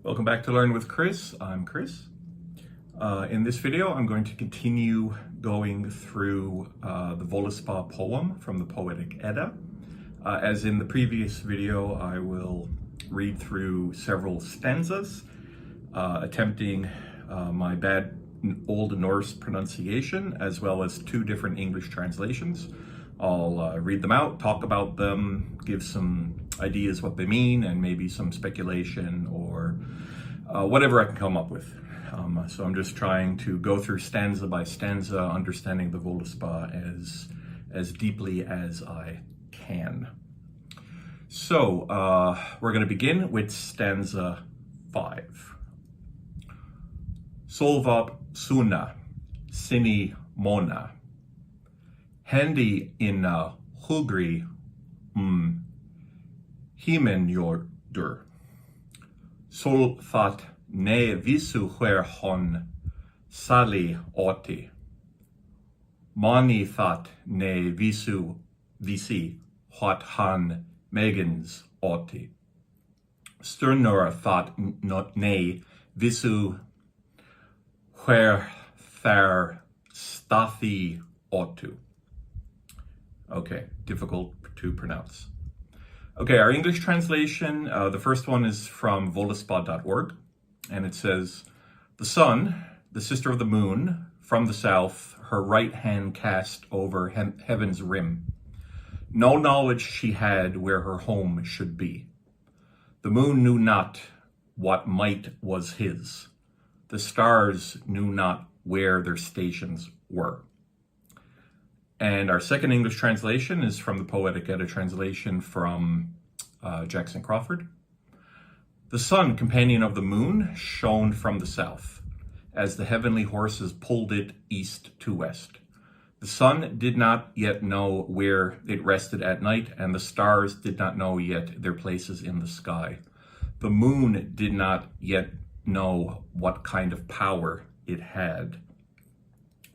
Welcome back to Learn with Chris. I'm Chris. In this video, I'm going to continue going through the Völuspá poem from the Poetic Edda. As in the previous video, I will read through several stanzas, attempting my bad Old Norse pronunciation, as well as two different English translations. I'll read them out, talk about them, give some ideas what they mean, and maybe some speculation or whatever I can come up with. So I'm just trying to go through stanza by stanza, understanding the Völuspá as deeply as I can. So we're going to begin with stanza 5. Solvap suna, sini mona. Hendi inna hugri himen jordur. Sol that ne visu hver hon sali oti. Mani that ne visu visi hot han megens oti. Sturnur that ne visu hver thar stathi otu. Okay, difficult to pronounce. Okay, our English translation, the first one is from Völuspá.org, and it says, "The sun, the sister of the moon, from the south, her right hand cast over heaven's rim. No knowledge she had where her home should be. The moon knew not what might was his. The stars knew not where their stations were." And our second English translation is from the Poetic Edda translation from Jackson Crawford. "The sun, companion of the moon, shone from the south, as the heavenly horses pulled it east to west. The sun did not yet know where it rested at night, and the stars did not know yet their places in the sky. The moon did not yet know what kind of power it had."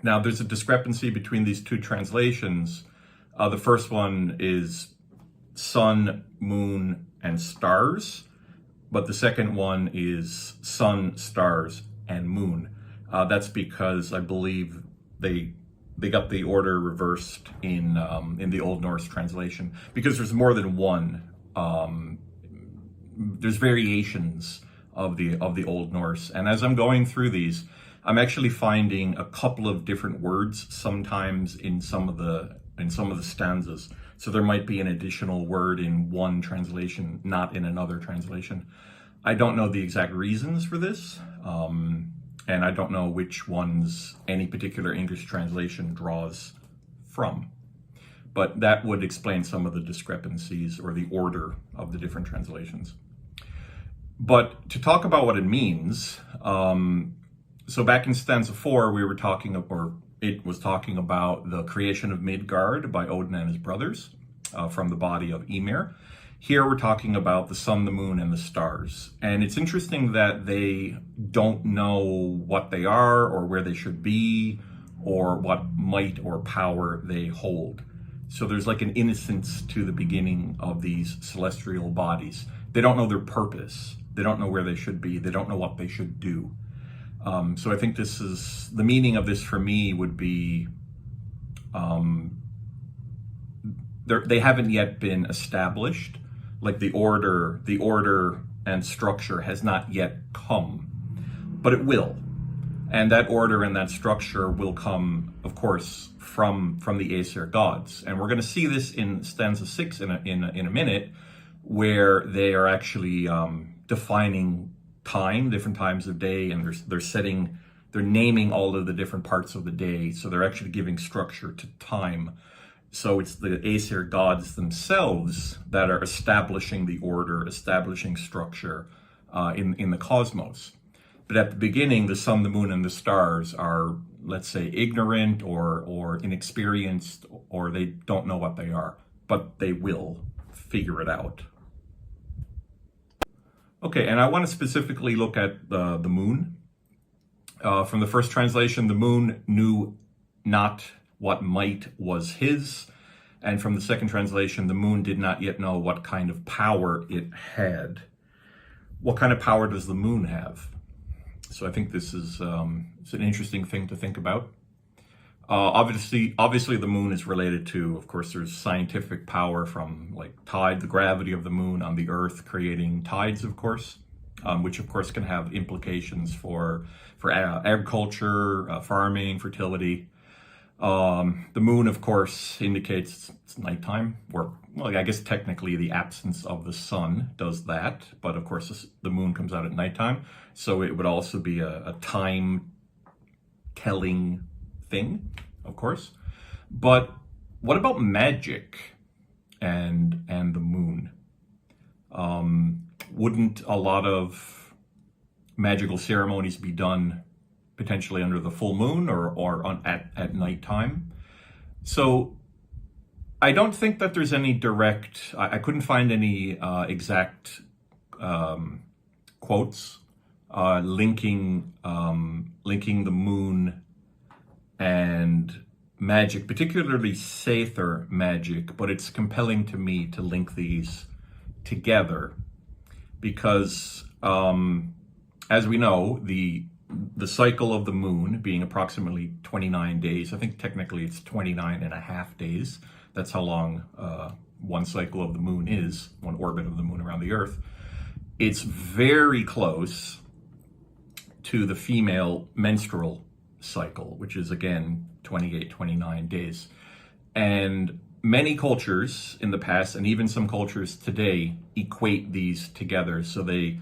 Now, there's a discrepancy between these two translations. The first one is sun, moon, and stars, but the second one is sun, stars, and moon. That's because I believe they got the order reversed in the Old Norse translation, because there's more than one. There's variations of the Old Norse, and as I'm going through these, I'm actually finding a couple of different words sometimes in some of the stanzas. So there might be an additional word in one translation, not in another translation. I don't know the exact reasons for this, and I don't know which ones any particular English translation draws from. But that would explain some of the discrepancies or the order of the different translations. But to talk about what it means, so back in stanza 4, we were talking, or it was talking about the creation of Midgard by Odin and his brothers from the body of Ymir. Here we're talking about the sun, the moon, and the stars. And it's interesting that they don't know what they are or where they should be or what might or power they hold. So there's like an innocence to the beginning of these celestial bodies. They don't know their purpose. They don't know where they should be. They don't know what they should do. So I think this is, the meaning of this for me would be, they haven't yet been established. Like the order and structure has not yet come, but it will. And that order and that structure will come, of course, from the Aesir gods. And we're going to see this in stanza 6 in a minute, where they are actually defining time, different times of day, and they're naming all of the different parts of the day. So they're actually giving structure to time. So it's the Aesir gods themselves that are establishing the order, establishing structure in the cosmos. But at the beginning, the sun, the moon, and the stars are, let's say, ignorant or inexperienced, or they don't know what they are, but they will figure it out. Okay, and I want to specifically look at the moon. From the first translation, the moon knew not what might was his. And from the second translation, the moon did not yet know what kind of power it had. what kind of power does the moon have? So I think this is it's an interesting thing to think about. Obviously, the moon is related to, of course, there's scientific power from like tide, the gravity of the moon on the Earth creating tides, of course, which of course can have implications for agriculture, farming, fertility. The moon, of course, indicates it's nighttime, or, well, I guess technically the absence of the sun does that, but of course the moon comes out at nighttime, so it would also be a time-telling thing, of course. But what about magic and the moon? Wouldn't a lot of magical ceremonies be done potentially under the full moon or at nighttime? So I don't think that there's any direct, I couldn't find any exact quotes linking the moon and magic, particularly Sather magic, but it's compelling to me to link these together because, as we know, the cycle of the moon being approximately 29 days, I think technically it's 29 and a half days. That's how long one cycle of the moon is, one orbit of the moon around the Earth. It's very close to the female menstrual cycle, which is again 28, 29 days. And many cultures in the past, and even some cultures today, equate these together. So they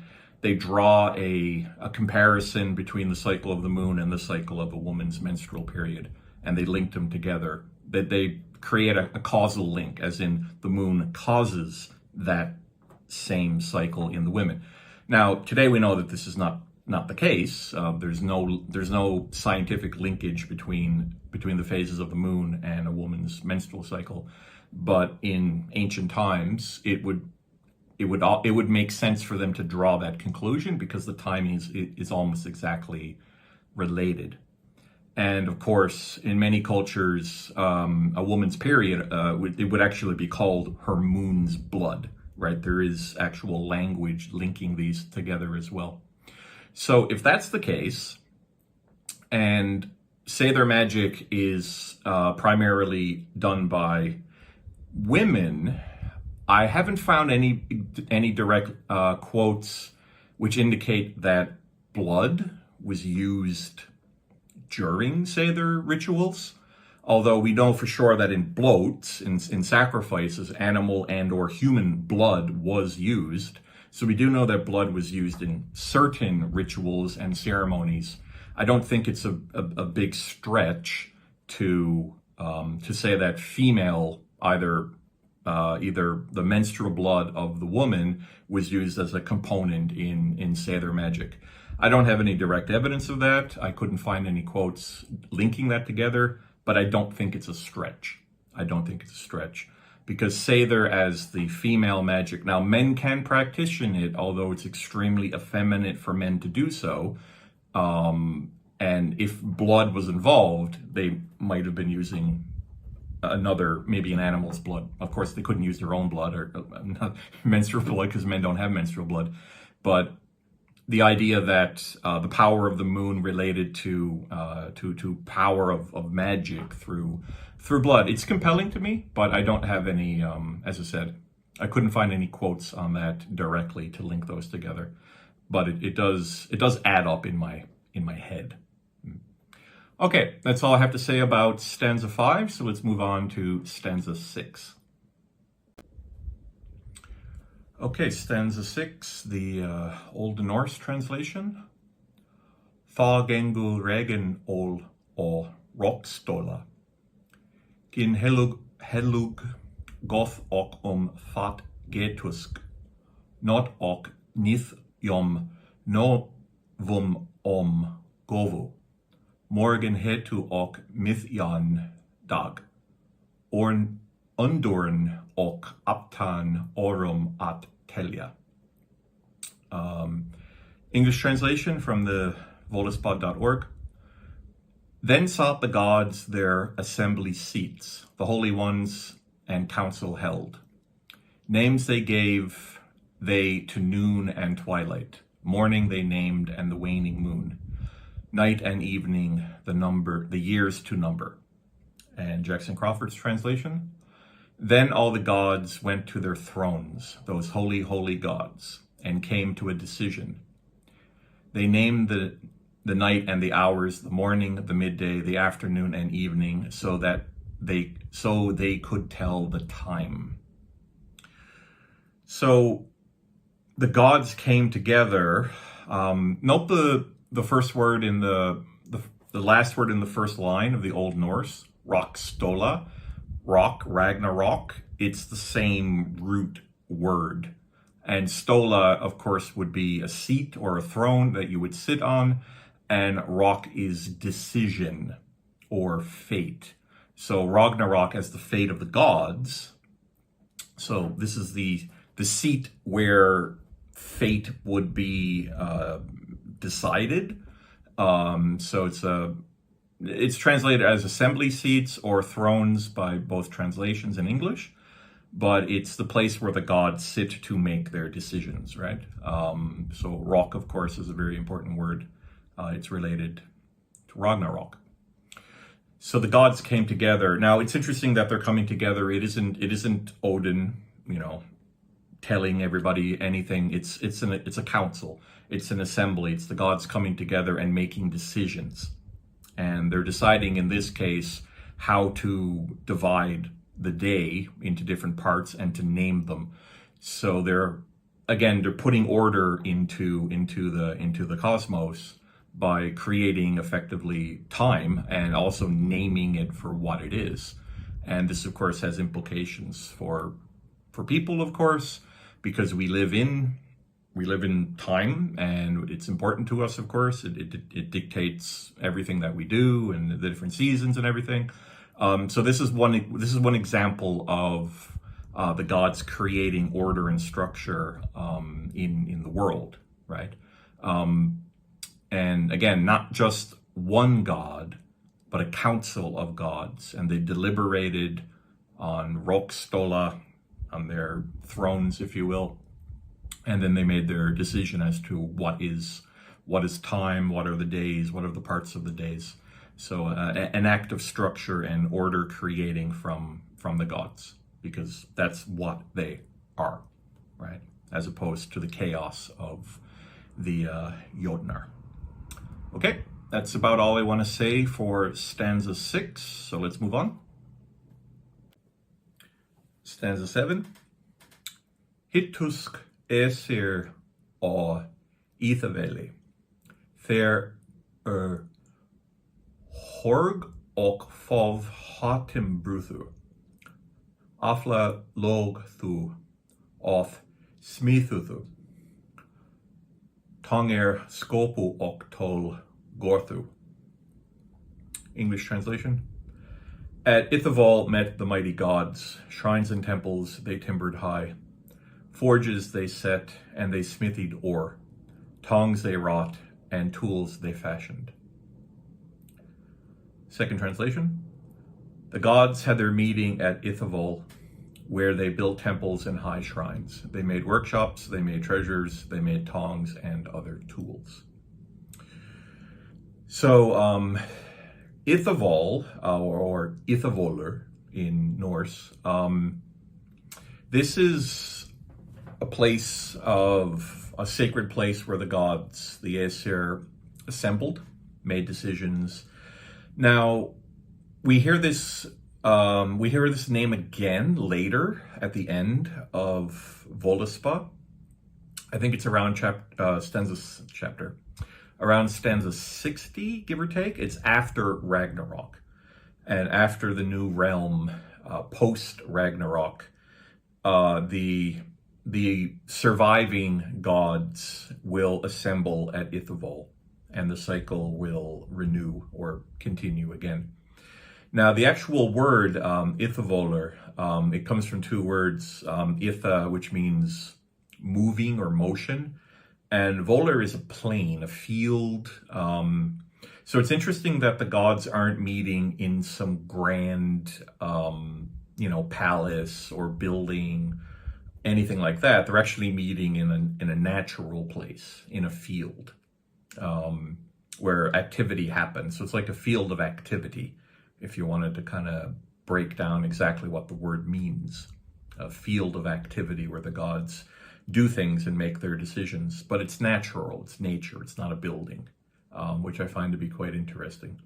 draw a comparison between the cycle of the moon and the cycle of a woman's menstrual period, and they link them together. That they create a causal link, as in the moon causes that same cycle in the women. Now, today we know that this is not the case. There's no scientific linkage between the phases of the moon and a woman's menstrual cycle. But in ancient times, it would make sense for them to draw that conclusion because the timing is almost exactly related. And of course, in many cultures, a woman's period, it would actually be called her moon's blood, right? There is actual language linking these together as well. So if that's the case, and Sather magic is primarily done by women, I haven't found any direct quotes which indicate that blood was used during Sather rituals, although we know for sure that in bloats, in sacrifices, animal and or human blood was used. So we do know that blood was used in certain rituals and ceremonies. I don't think it's a big stretch to say that female, either the menstrual blood of the woman was used as a component in Sather magic. I don't have any direct evidence of that. I couldn't find any quotes linking that together, but I don't think it's a stretch. Because Sather as the female magic, now men can practice it, although it's extremely effeminate for men to do so. And if blood was involved, they might have been using maybe an animal's blood. Of course, they couldn't use their own blood or menstrual blood because men don't have menstrual blood. But the idea that the power of the moon related to power of magic through blood, it's compelling to me, but I don't have any, as I said, I couldn't find any quotes on that directly to link those together. But it does add up in my head. Okay, that's all I have to say about stanza 5, so let's move on to stanza 6. Okay, stanza 6, the Old Norse translation. Tha gengu regen ol o rockstola. Gin helug goth ok fat getusk. Not ok nith yom no vum govu. Morgen hetu ok mithjan dag. Orn undurn ok aptan orum at telia. English translation from the Völuspá.org. Then sought the gods their assembly seats, the holy ones and council held. Names they gave they to noon and twilight. Morning they named and the waning moon. Night and evening the years to number. And Jackson Crawford's translation. Then all the gods went to their thrones, those holy, holy gods, and came to a decision. They named the night and the hours, the morning, the midday, the afternoon and evening, so they could tell the time. So the gods came together. Note the first word in the last word in the first line of the Old Norse, rockstola, rock, Ragnarok. It's the same root word. And stola, of course, would be a seat or a throne that you would sit on. And rock is decision or fate. So Ragnarok as the fate of the gods. So this is the seat where fate would be decided. So it's translated as assembly seats or thrones by both translations in English, but it's the place where the gods sit to make their decisions, right? So rock, of course, is a very important word. It's related to Ragnarok. So the gods came together. Now it's interesting that they're coming together. It isn't Odin, telling everybody anything. It's a council. It's an assembly. It's the gods coming together and making decisions. And they're deciding in this case how to divide the day into different parts and to name them. So they're putting order into the cosmos by creating effectively time and also naming it for what it is. And this, of course, has implications for people, of course, because we live in time, and it's important to us, of course. It dictates everything that we do and the different seasons and everything. So this is one example of the gods creating order and structure in the world, right? And again, not just one god, but a council of gods, and they deliberated on Rokstola, on their thrones, if you will. And then they made their decision as to what is time, what are the days, what are the parts of the days. So an act of structure and order creating from the gods, because that's what they are, right? As opposed to the chaos of the Jotnar. Okay, that's about all I want to say for stanza 6. So let's move on. Stanza 7. Hittusk Esir og Ithaveli. Þeir horg og fov hatim bruthu. Afla log thu of smithu. Tonger skopu og tol gorthu. English translation. At Ithaval met the mighty gods. Shrines and temples they timbered high. Forges they set, and they smithied ore. Tongs they wrought, and tools they fashioned. Second translation. The gods had their meeting at Ithaval, where they built temples and high shrines. They made workshops, they made treasures, they made tongs and other tools. So, Ithaval, or Ithavolur in Norse, this is a sacred place where the gods, the Aesir, assembled, made decisions. Now, we hear this name again later at the end of Völuspá. I think it's around Stanzas chapter. Around stanza 60, give or take. It's after Ragnarok. And after the new realm, post-Ragnarok, the surviving gods will assemble at Ithaval, and the cycle will renew or continue again. Now, the actual word Ithavolur, it comes from two words, Itha, which means moving or motion, and Volur is a plain, a field. So it's interesting that the gods aren't meeting in some grand, palace or building anything like that. They're actually meeting in a natural place, in a field, where activity happens. So it's like a field of activity, if you wanted to kind of break down exactly what the word means. A field of activity where the gods do things and make their decisions, but it's natural, it's nature, it's not a building, which I find to be quite interesting.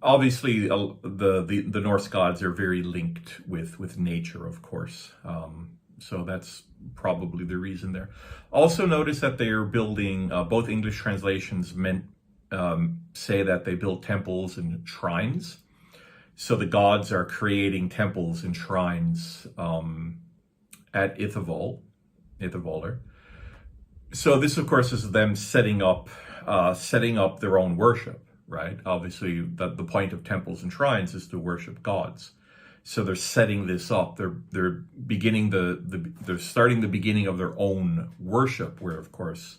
Obviously, the Norse gods are very linked with nature, of course. So that's probably the reason there. Also notice that they are building, both English translations say that they built temples and shrines. So the gods are creating temples and shrines at Ithavolr. So this, of course, is them setting up their own worship. Right? Obviously, the point of temples and shrines is to worship gods. So they're setting this up. They're beginning they're starting the beginning of their own worship, where of course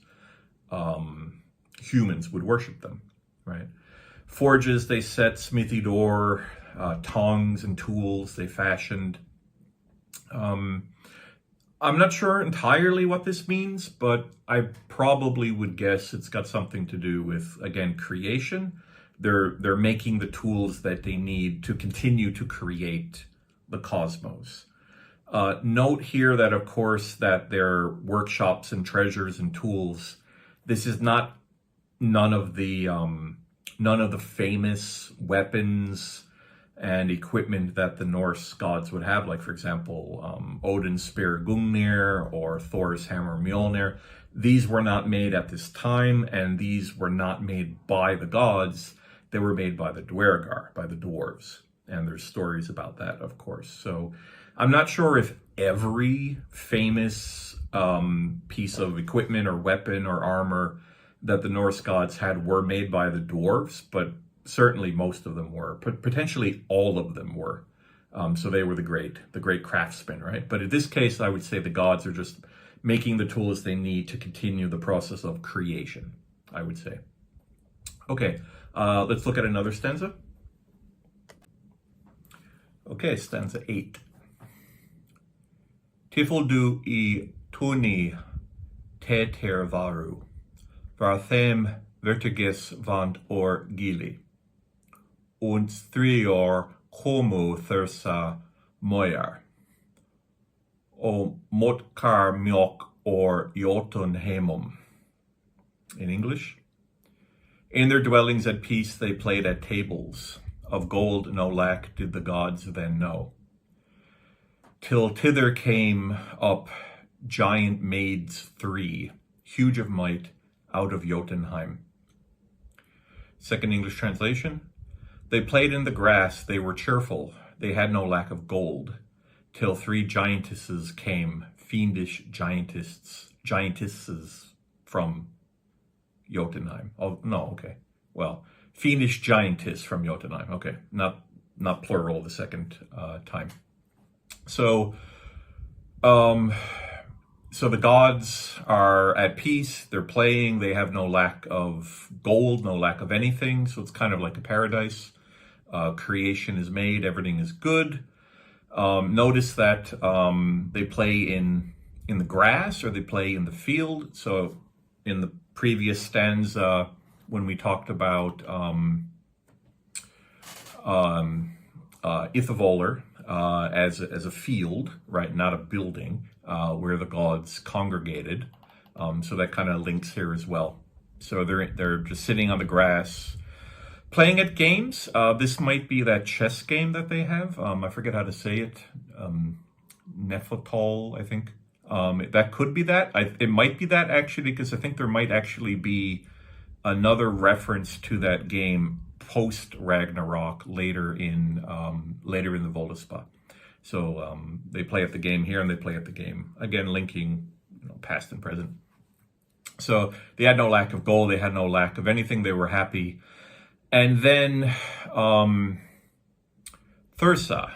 humans would worship them. Right? Forges they set, smithy door, tongs and tools they fashioned. I'm not sure entirely what this means, but I probably would guess it's got something to do with, again, creation. They're making the tools that they need to continue to create the cosmos. Note here that, of course, that their workshops and treasures and tools, this is not none of the famous weapons and equipment that the Norse gods would have, like, for example, Odin's spear Gungnir or Thor's hammer Mjolnir. These were not made at this time, and these were not made by the gods. They were made by the Dwergar, by the dwarves. And there's stories about that, of course. So I'm not sure if every famous piece of equipment or weapon or armor that the Norse gods had were made by the dwarves, but certainly most of them were, potentially all of them were. So they were the great craftsmen, right? But in this case, I would say the gods are just making the tools they need to continue the process of creation, I would say. Okay, let's look at another stanza. Okay, stanza 8. Tifldu I tuni te ter varu, var them vertigis vant or gili. Und thrior como thursa moyar. O motkar mjok or jotun hemum. In English. In their dwellings at peace they played at tables. Of gold no lack did the gods then know. Till thither came up giant maids 3, huge of might, out of Jotunheim. Second English translation. They played in the grass, they were cheerful, they had no lack of gold, till 3 giantesses came, fiendish giantesses from Jotunheim. Oh, no, okay. Well, fiendish giantess from Jotunheim. Okay, not plural the second time. So the gods are at peace, they're playing, they have no lack of gold, no lack of anything, so it's kind of like a paradise. Creation is made, everything is good. Notice that they play in the grass or they play in the field. So in the previous stanza, when we talked about Ithavolr as a field, right, not a building, where the gods congregated. So that kind of links here as well. So they're just sitting on the grass, playing at games. This might be that chess game that they have. I forget how to say it. Nephotol, I think. That could be that. It might be that, actually, because I think there might actually be another reference to that game post Ragnarok later in the Völuspá. So they play at the game here and they play at the game again, linking past and present. So they had no lack of gold, they had no lack of anything, they were happy. And then Thursa,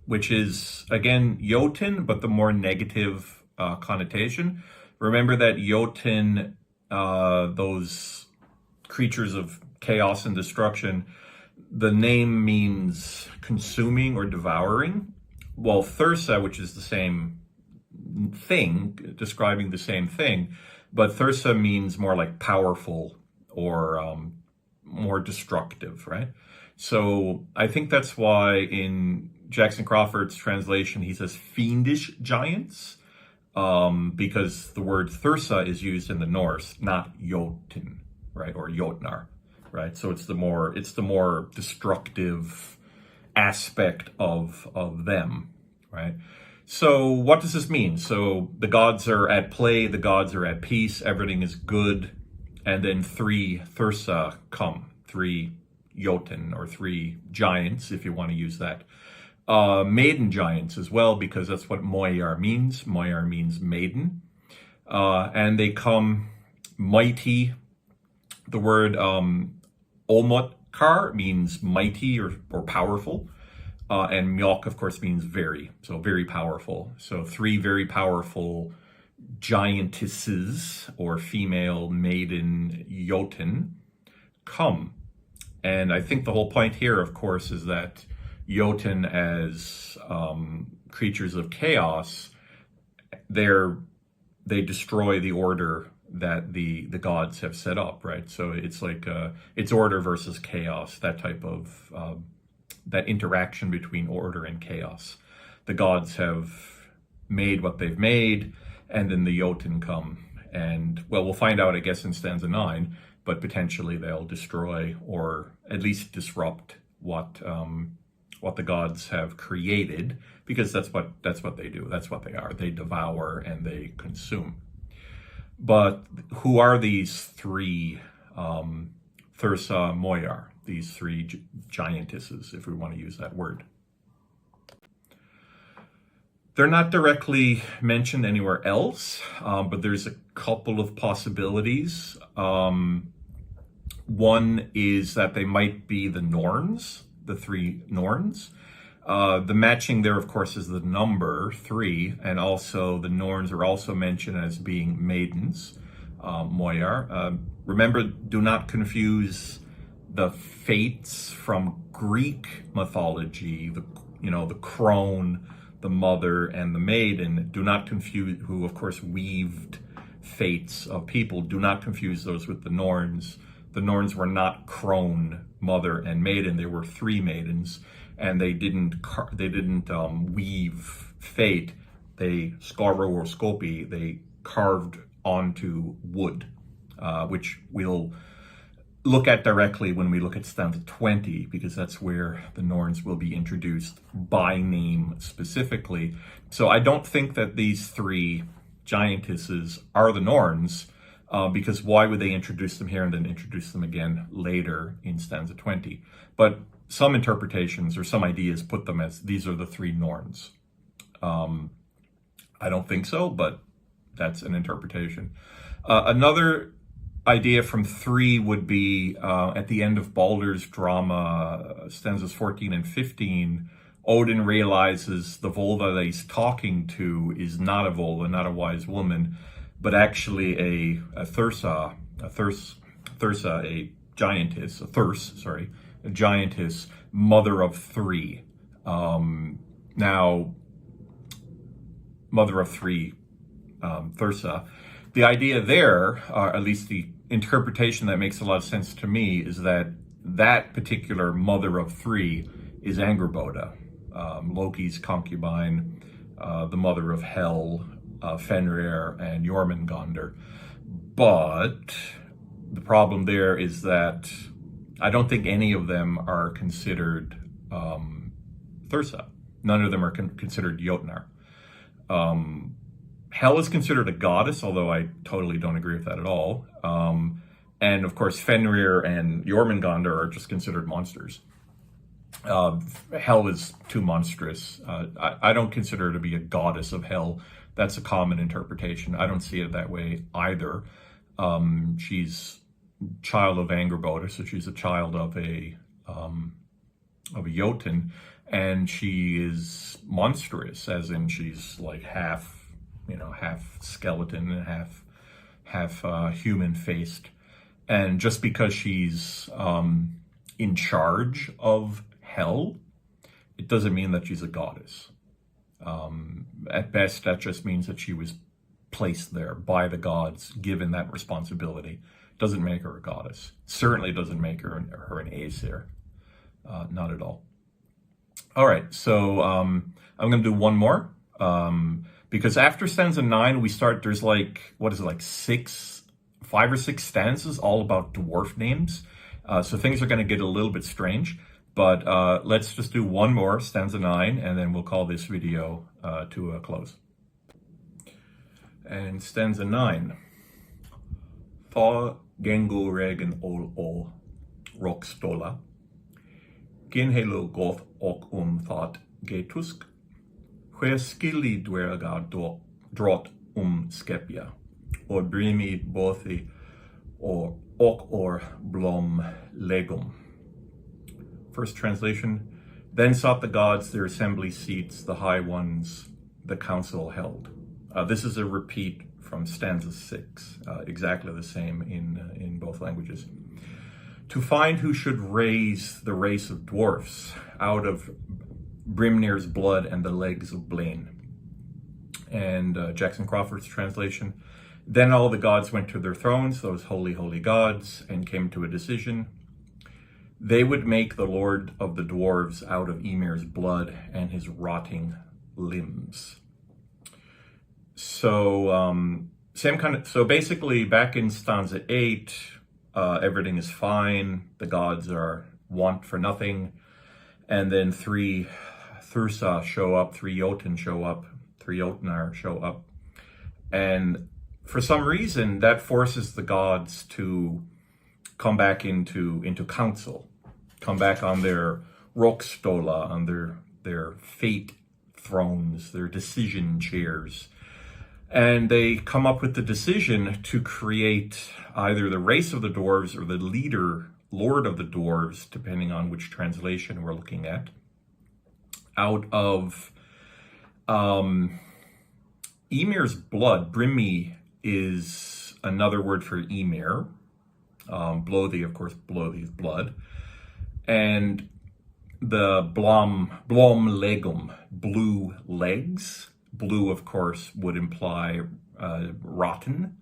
which is again Jotun, but the more negative connotation. Remember that Jotun, those creatures of chaos and destruction, the name means consuming or devouring, well, Thursa, which is the same thing, describing the same thing, but Thursa means more like powerful or more destructive, right? So I think that's why in Jackson Crawford's translation he says fiendish giants, because the word Thursa is used in the Norse, not Jotun, right, or Jotnar, right? So it's the more destructive aspect of them, right? So what does this mean? So the gods are at play, the gods are at peace, everything is good, and then 3 Thursa come, 3 Jotun, or 3 giants, if you want to use that. Maiden giants as well, because that's what Moyar means. Moyar means maiden. And they come mighty. The word Omotkar means mighty or powerful. And Mjolk, of course, means very, so very powerful. So 3 very powerful giantesses, or female maiden Jotun, come. And I think the whole point here, of course, is that Jotun, as creatures of chaos, they destroy the order that the gods have set up, right? So it's like it's order versus chaos, that type of that interaction between order and chaos. The gods have made what they've made, and then the Jotun come, and well, we'll find out, I guess, in stanza 9, but potentially they'll destroy or at least disrupt what the gods have created, because that's what they do. That's what they are. They devour and they consume. But who are these 3 Thursa Moyar, these 3 giantesses, if we want to use that word? They're not directly mentioned anywhere else, but there's a couple of possibilities. One is that they might be the Norns, the 3 Norns. The matching there, of course, is the number 3, and also the Norns are also mentioned as being maidens, Moyar. Remember, do not confuse the fates from Greek mythology, the crone, the mother, and the maiden. Do not confuse, who of course weaved fates of people. Do not confuse those with the Norns. The Norns were not crone, mother, and maiden. They were 3 maidens, and they didn't weave fate. They they carved onto wood, which we'll look at directly when we look at stanza 20, because that's where the Norns will be introduced by name specifically. So I don't think that these 3 giantesses are the Norns, because why would they introduce them here and then introduce them again later in stanza 20? But some interpretations or some ideas put them as these are the 3 Norns. I don't think so, but that's an interpretation. Another idea from 3 would be at the end of Baldur's drama, stanzas 14 and 15, Odin realizes the Volva that he's talking to is not a Volva, not a wise woman, but actually a Thursa, a giantess, a giantess, mother of 3. Now, mother of 3, Thursa. The idea there, or at least the interpretation that makes a lot of sense to me, is that that particular mother of 3 is Angrboda, Loki's concubine, the mother of Hel, Fenrir, and Jormungandr. But the problem there is that I don't think any of them are considered Thursa. None of them are considered Jotnar. Hel is considered a goddess, although I totally don't agree with that at all. And of course, Fenrir and Jormungandr are just considered monsters. Hel is too monstrous. I don't consider her to be a goddess of Hel. That's a common interpretation. I don't see it that way either. She's child of Angrboda, so she's a child of a Jotun, and she is monstrous, as in she's like half skeleton and half human faced. And just because she's in charge of Hel, it doesn't mean that she's a goddess. At best, that just means that she was placed there by the gods, given that responsibility. Doesn't make her a goddess. Certainly doesn't make her an Aesir. Not at all. All right, so I'm going to do one more. Because after stanza 9, we start, there's like, what is it, like 5 or 6 stanzas all about dwarf names. So things are going to get a little bit strange. But let's just do one more, stanza 9, and then we'll call this video to a close. And stanza 9. Tha gengu regen ol rockstola. Ginhelo goth och thought getusk. Where skilly dwerga drott skepia. Or brimi bothi or blom legum. First translation, then sought the gods their assembly seats, the high ones the council held. This is a repeat from stanza 6, exactly the same in both languages. To find who should raise the race of dwarfs out of Brimnir's blood and the legs of Blaine. And Jackson Crawford's translation, then all the gods went to their thrones, those holy, holy gods, and came to a decision. They would make the lord of the dwarves out of Ymir's blood and his rotting limbs. So so basically back in stanza 8, everything is fine. The gods are want for nothing. And then 3 Thursa show up, 3 Jotun show up, 3 Jotnar show up. And for some reason, that forces the gods to come back into council, come back on their rockstola, on their fate thrones, their decision chairs. And they come up with the decision to create either the race of the dwarves or the lord of the dwarves, depending on which translation we're looking at, out of Ymir's blood. Brimmi is another word for Ymir. Blothy, of course, Blothy's blood. And the blom legum, blue legs. Blue, of course, would imply rotten.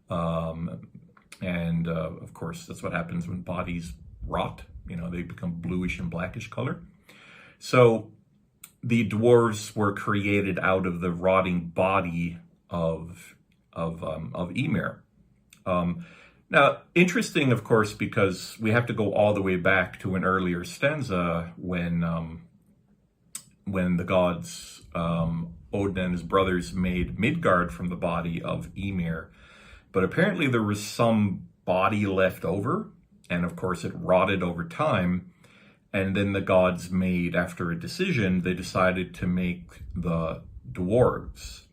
And of course, that's what happens when bodies rot. You know, they become bluish and blackish color. So the dwarves were created out of the rotting body of Ymir. Now, interesting, of course, because we have to go all the way back to an earlier stanza when the gods, Odin and his brothers, made Midgard from the body of Ymir. But apparently there was some body left over, and of course it rotted over time. And then the gods made, after a decision, they decided to make the dwarves.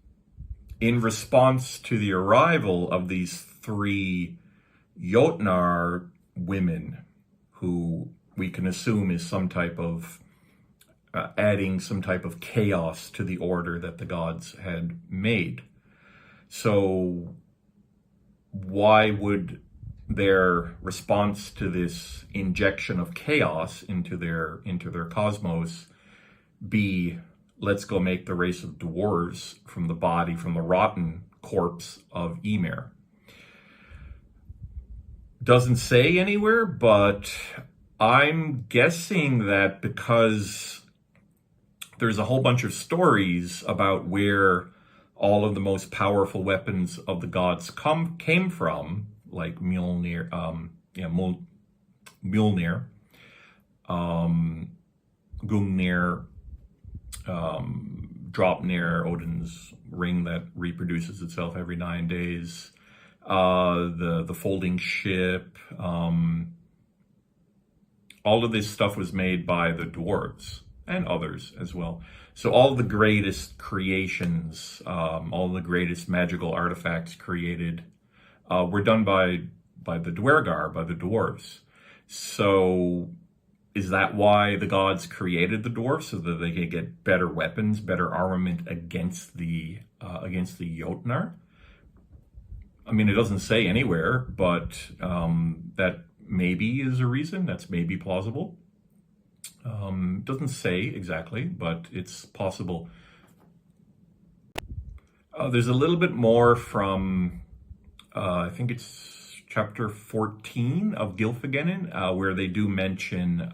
In response to the arrival of these 3 Jotnar women, who we can assume is some type of adding some type of chaos to the order that the gods had made. So why would their response to this injection of chaos into their cosmos be, let's go make the race of dwarves from the body, from the rotten corpse of Ymir? Doesn't say anywhere, but I'm guessing that because there's a whole bunch of stories about where all of the most powerful weapons of the gods came from, like Mjolnir, Gungnir, Draupnir, Odin's ring that reproduces itself every 9 days, the folding ship, all of this stuff was made by the dwarves and others as well. So all the greatest creations, all the greatest magical artifacts created were done by the Dwergar, by the dwarves. So is that why the gods created the dwarves, so that they could get better weapons, better armament against the Jotnar? I mean, it doesn't say anywhere, but that maybe is a reason. That's maybe plausible. Doesn't say exactly, but it's possible. There's a little bit more from, I think it's chapter 14 of Gylfaginnin, where they do mention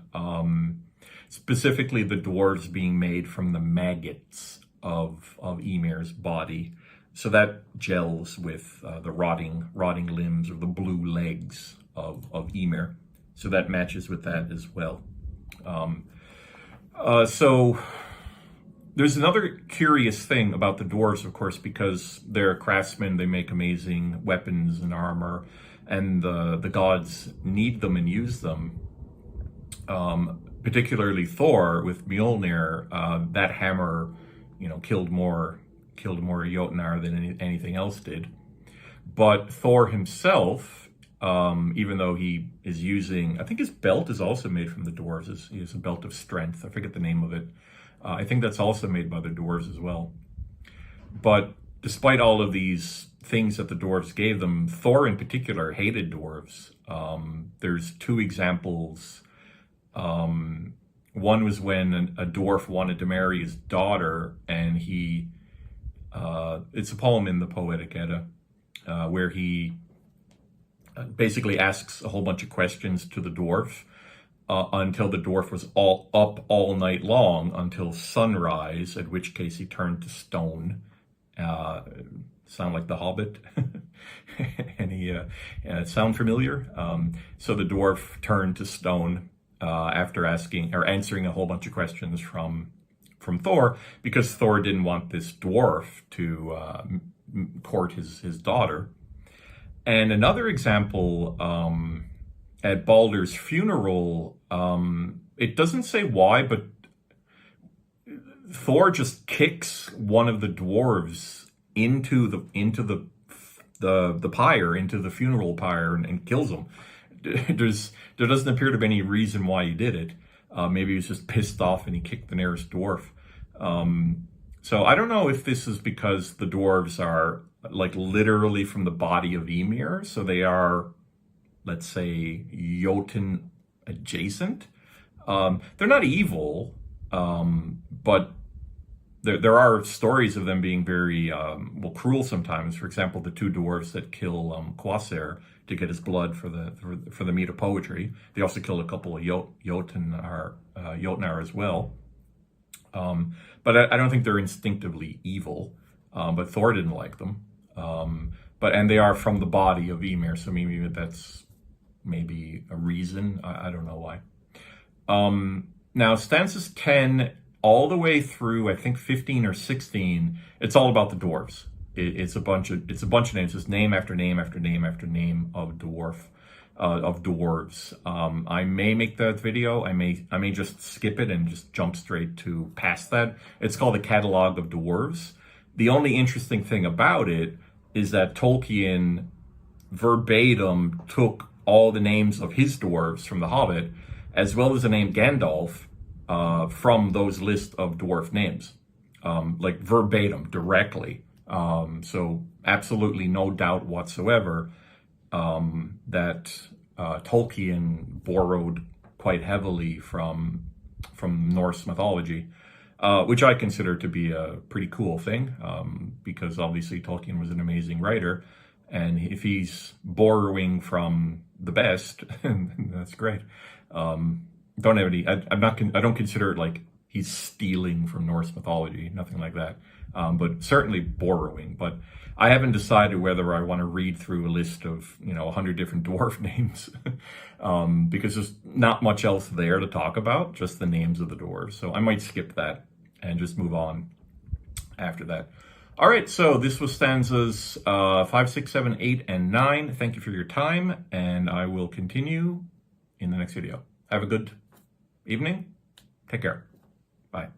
specifically the dwarves being made from the maggots of Ymir's body. So that gels with the rotting limbs or the blue legs of Ymir. So that matches with that as well. So there's another curious thing about the dwarves, of course, because they're craftsmen, they make amazing weapons and armor, and the gods need them and use them. Particularly Thor with Mjolnir, that hammer, killed more Jotnar than anything else did. But Thor himself, even though he is using, I think his belt is also made from the dwarves. He has a belt of strength. I forget the name of it. I think that's also made by the dwarves as well. But despite all of these things that the dwarves gave them, Thor in particular hated dwarves. There's two examples. One was when a dwarf wanted to marry his daughter, and it's a poem in the Poetic Edda, where he basically asks a whole bunch of questions to the dwarf, until the dwarf was up all night long until sunrise, at which case he turned to stone. Sound like the Hobbit? Sound familiar? So the dwarf turned to stone after answering a whole bunch of questions from Thor, because Thor didn't want this dwarf to court his daughter. And another example, at Baldur's funeral, it doesn't say why, but Thor just kicks one of the dwarves into the pyre, into the funeral pyre, and kills him. There doesn't appear to be any reason why he did it. Maybe he was just pissed off and he kicked the nearest dwarf. So I don't know if this is because the dwarves are like literally from the body of Ymir, so they are, let's say, Jotun adjacent. They're not evil, but there are stories of them being very cruel sometimes. For example, the two dwarves that kill Quasar to get his blood for the meat of poetry. They also killed a couple of Jotnar as well. But I don't think they're instinctively evil. But Thor didn't like them. And they are from the body of Ymir, so maybe that's maybe a reason. I don't know why. Now, stanzas 10 all the way through, I think 15 or 16, it's all about the dwarves. It's a bunch of names, just name after name after name after name of dwarves. I may make that video. I may just skip it and just jump straight to past that. It's called the Catalog of Dwarves. The only interesting thing about it is that Tolkien verbatim took all the names of his dwarves from The Hobbit, as well as the name Gandalf, from those lists of dwarf names, like verbatim, directly. So absolutely no doubt whatsoever that Tolkien borrowed quite heavily from Norse mythology, which I consider to be a pretty cool thing, because obviously Tolkien was an amazing writer, and if he's borrowing from the best, that's great. I don't consider it like he's stealing from Norse mythology, nothing like that. But certainly borrowing. But I haven't decided whether I want to read through a list of 100 different dwarf names, because there's not much else there to talk about, just the names of the dwarves. So I might skip that and just move on after that. All right, so this was stanzas 5, 6, 7, 8, and 9. Thank you for your time, and I will continue in the next video. Have a good evening. Take care. Bye.